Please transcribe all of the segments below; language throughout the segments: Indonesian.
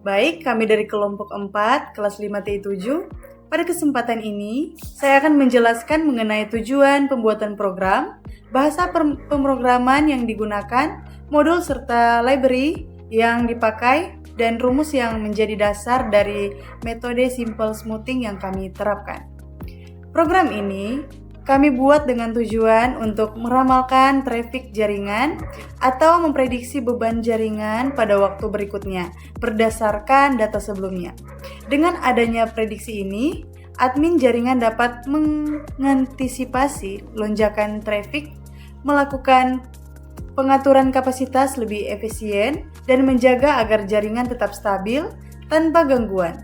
Baik, kami dari kelompok 4, kelas 5TI7. Pada kesempatan ini, saya akan menjelaskan mengenai tujuan pembuatan program, bahasa pemrograman yang digunakan, modul serta library yang dipakai, dan rumus yang menjadi dasar dari metode simple smoothing yang kami terapkan. Program ini kami buat dengan tujuan untuk meramalkan traffic jaringan atau memprediksi beban jaringan pada waktu berikutnya berdasarkan data sebelumnya. Dengan adanya prediksi ini, admin jaringan dapat mengantisipasi lonjakan traffic, melakukan pengaturan kapasitas lebih efisien, dan menjaga agar jaringan tetap stabil tanpa gangguan.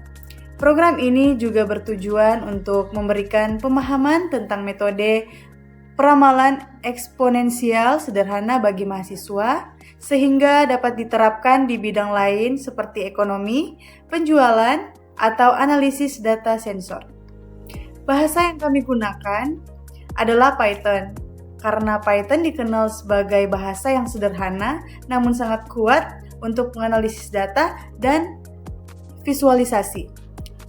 Program ini juga bertujuan untuk memberikan pemahaman tentang metode peramalan eksponensial sederhana bagi mahasiswa, sehingga dapat diterapkan di bidang lain seperti ekonomi, penjualan, atau analisis data sensor. Bahasa yang kami gunakan adalah Python, karena Python dikenal sebagai bahasa yang sederhana namun sangat kuat untuk menganalisis data dan visualisasi.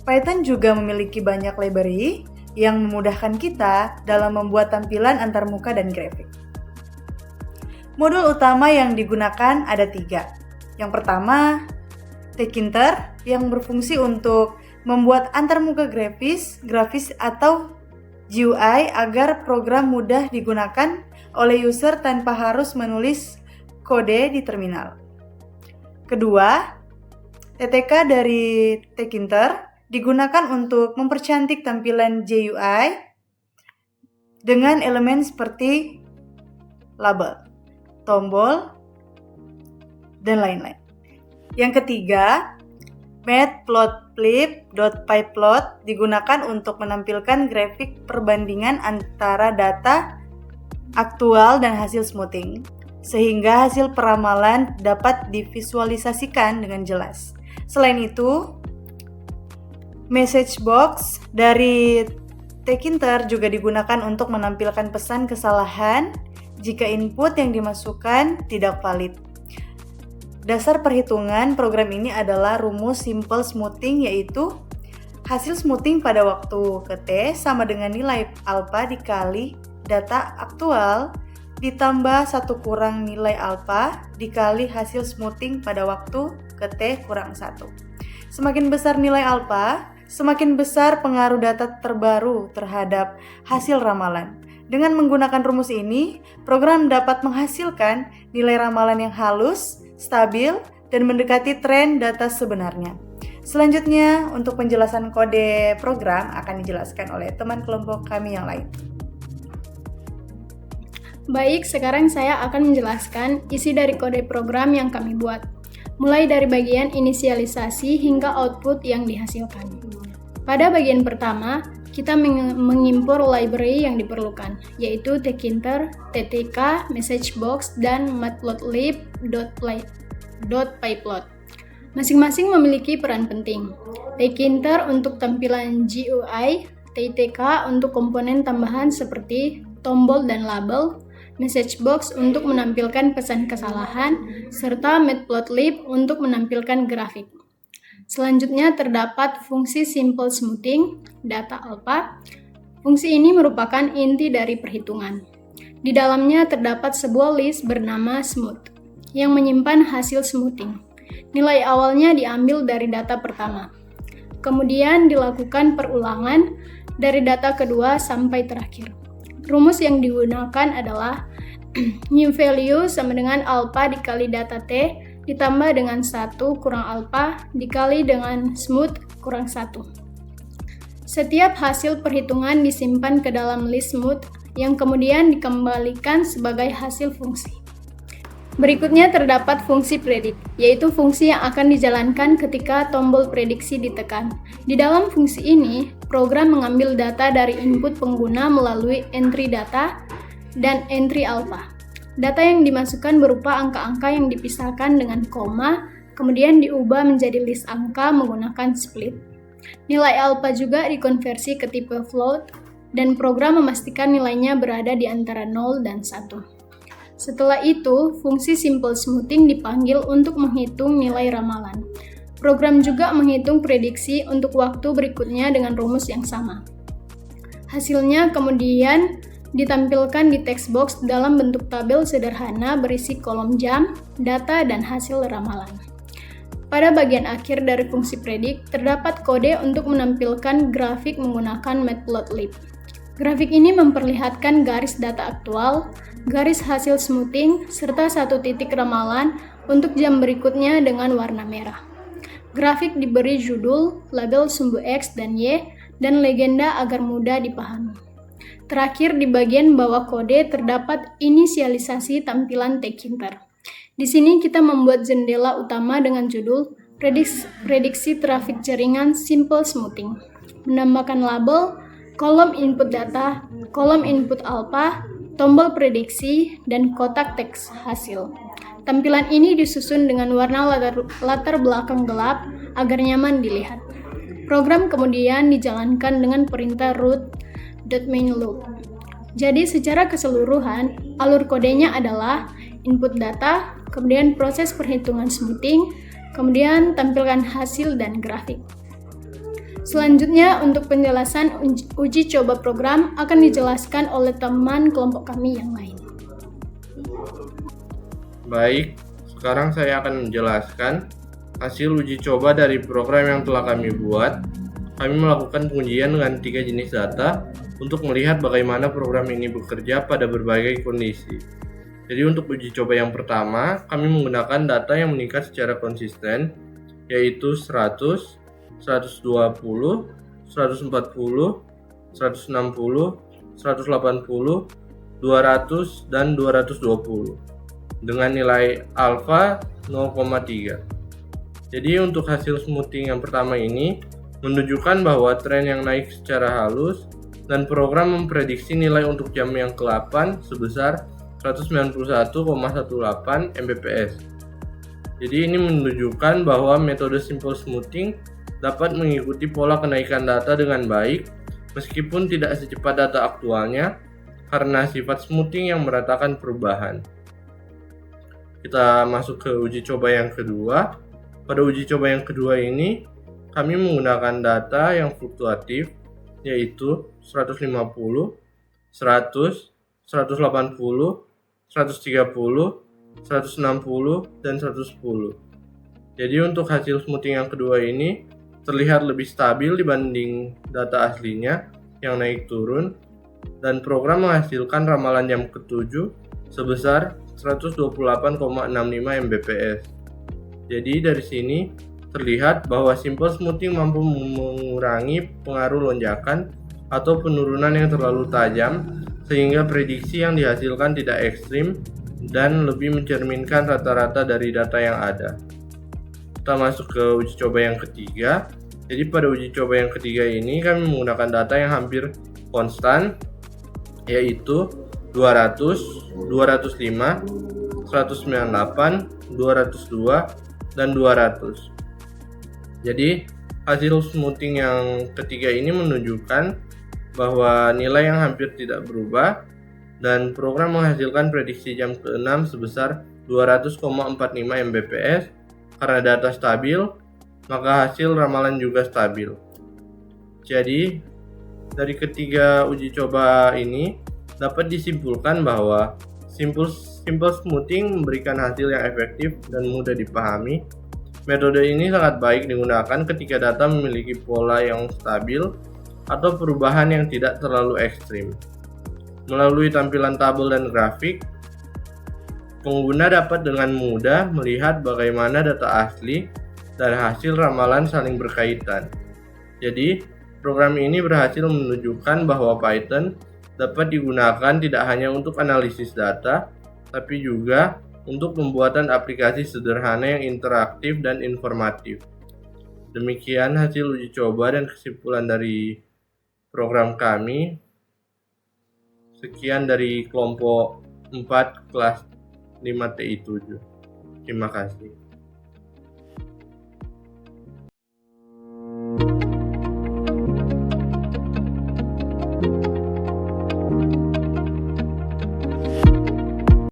Python juga memiliki banyak library yang memudahkan kita dalam membuat tampilan antarmuka dan grafik. Modul utama yang digunakan ada 3. Yang pertama, Tkinter yang berfungsi untuk membuat antarmuka grafis atau GUI agar program mudah digunakan oleh user tanpa harus menulis kode di terminal. Kedua, TTK dari Tkinter digunakan untuk mempercantik tampilan GUI dengan elemen seperti label, tombol, dan lain-lain. Yang ketiga, matplotlib.pyplot digunakan untuk menampilkan grafik perbandingan antara data aktual dan hasil smoothing, sehingga hasil peramalan dapat divisualisasikan dengan jelas. Selain itu, message box dari Tkinter juga digunakan untuk menampilkan pesan kesalahan jika input yang dimasukkan tidak valid. Dasar perhitungan program ini adalah rumus simple smoothing, yaitu hasil smoothing pada waktu ke T sama dengan nilai alpha dikali data aktual ditambah 1 kurang nilai alpha dikali hasil smoothing pada waktu ke T kurang 1. Semakin besar nilai alpha, semakin besar pengaruh data terbaru terhadap hasil ramalan. Dengan menggunakan rumus ini, program dapat menghasilkan nilai ramalan yang halus, stabil, dan mendekati tren data sebenarnya. Selanjutnya, untuk penjelasan kode program akan dijelaskan oleh teman kelompok kami yang lain. Baik, sekarang saya akan menjelaskan isi dari kode program yang kami buat, mulai dari bagian inisialisasi hingga output yang dihasilkan. Pada bagian pertama, kita mengimpor library yang diperlukan, yaitu Tkinter, TTK, messagebox, dan matplotlib.pyplot. Masing-masing memiliki peran penting. Tkinter untuk tampilan GUI, TTK untuk komponen tambahan seperti tombol dan label, messagebox untuk menampilkan pesan kesalahan, serta matplotlib untuk menampilkan grafik. Selanjutnya terdapat fungsi simple smoothing, data alpha. Fungsi ini merupakan inti dari perhitungan. Di dalamnya terdapat sebuah list bernama smooth, yang menyimpan hasil smoothing. Nilai awalnya diambil dari data pertama. Kemudian dilakukan perulangan dari data kedua sampai terakhir. Rumus yang digunakan adalah new value sama dengan alpha dikali data T ditambah dengan 1 kurang alpha dikali dengan smooth kurang 1. Setiap hasil perhitungan disimpan ke dalam list smooth yang kemudian dikembalikan sebagai hasil fungsi. Berikutnya terdapat fungsi predict, yaitu fungsi yang akan dijalankan ketika tombol prediksi ditekan. Di dalam fungsi ini, program mengambil data dari input pengguna melalui entry data dan entry alpha. Data yang dimasukkan berupa angka-angka yang dipisahkan dengan koma, kemudian diubah menjadi list angka menggunakan split. Nilai alpha juga dikonversi ke tipe float, dan program memastikan nilainya berada di antara 0 dan 1. Setelah itu, fungsi simple smoothing dipanggil untuk menghitung nilai ramalan. Program juga menghitung prediksi untuk waktu berikutnya dengan rumus yang sama. Hasilnya kemudian ditampilkan di text box dalam bentuk tabel sederhana berisi kolom jam, data, dan hasil ramalan. Pada bagian akhir dari fungsi predik, terdapat kode untuk menampilkan grafik menggunakan matplotlib. Grafik ini memperlihatkan garis data aktual, garis hasil smoothing, serta satu titik ramalan untuk jam berikutnya dengan warna merah. Grafik diberi judul, label sumbu X dan Y, dan legenda agar mudah dipahami. Terakhir di bagian bawah kode terdapat inisialisasi tampilan Tkinter. Di sini kita membuat jendela utama dengan judul prediksi trafik jaringan simple smoothing. Menambahkan label, kolom input data, kolom input alpha, tombol prediksi, dan kotak teks hasil. Tampilan ini disusun dengan warna latar belakang gelap agar nyaman dilihat. Program kemudian dijalankan dengan perintah root.mainLoop. Jadi secara keseluruhan, alur kodenya adalah input data, kemudian proses perhitungan smoothing, kemudian tampilkan hasil dan grafik. Selanjutnya, untuk penjelasan uji coba program akan dijelaskan oleh teman kelompok kami yang lain. Baik, sekarang saya akan menjelaskan hasil uji coba dari program yang telah kami buat. Kami melakukan pengujian dengan 3 jenis data untuk melihat bagaimana program ini bekerja pada berbagai kondisi. Jadi untuk uji coba yang pertama, kami menggunakan data yang meningkat secara konsisten, yaitu 100, 120, 140, 160, 180, 200, dan 220 dengan nilai alfa 0,3. Jadi untuk hasil smoothing yang pertama ini menunjukkan bahwa tren yang naik secara halus dan program memprediksi nilai untuk jam yang ke-8 sebesar 191,18 Mbps. Jadi ini menunjukkan bahwa metode simple smoothing dapat mengikuti pola kenaikan data dengan baik meskipun tidak secepat data aktualnya karena sifat smoothing yang meratakan perubahan. Kita masuk ke uji coba yang kedua. Pada uji coba yang kedua ini, kami menggunakan data yang fluktuatif, yaitu 150, 100, 180, 130, 160, dan 110. Jadi untuk hasil smoothing yang kedua ini terlihat lebih stabil dibanding data aslinya yang naik turun, dan program menghasilkan ramalan jam ke-7 sebesar 128,65 Mbps. Jadi dari sini terlihat bahwa simple smoothing mampu mengurangi pengaruh lonjakan atau penurunan yang terlalu tajam sehingga prediksi yang dihasilkan tidak ekstrim dan lebih mencerminkan rata-rata dari data yang ada. Kita masuk ke uji coba yang ketiga. Jadi pada uji coba yang ketiga ini kami menggunakan data yang hampir konstan, yaitu 200, 205, 198, 202, dan 200. Jadi hasil smoothing yang ketiga ini menunjukkan bahwa nilai yang hampir tidak berubah dan program menghasilkan prediksi jam ke-6 sebesar 200,45 Mbps. Karena data stabil, maka hasil ramalan juga stabil. Jadi dari ketiga uji coba ini dapat disimpulkan bahwa simple smoothing memberikan hasil yang efektif dan mudah dipahami. Metode ini sangat baik digunakan ketika data memiliki pola yang stabil atau perubahan yang tidak terlalu ekstrim. Melalui tampilan tabel dan grafik, pengguna dapat dengan mudah melihat bagaimana data asli dan hasil ramalan saling berkaitan. Jadi, program ini berhasil menunjukkan bahwa Python dapat digunakan tidak hanya untuk analisis data, tapi juga untuk pembuatan aplikasi sederhana yang interaktif dan informatif. Demikian hasil uji coba dan kesimpulan dari program kami. Sekian dari kelompok 4 kelas 5TI7. Terima kasih.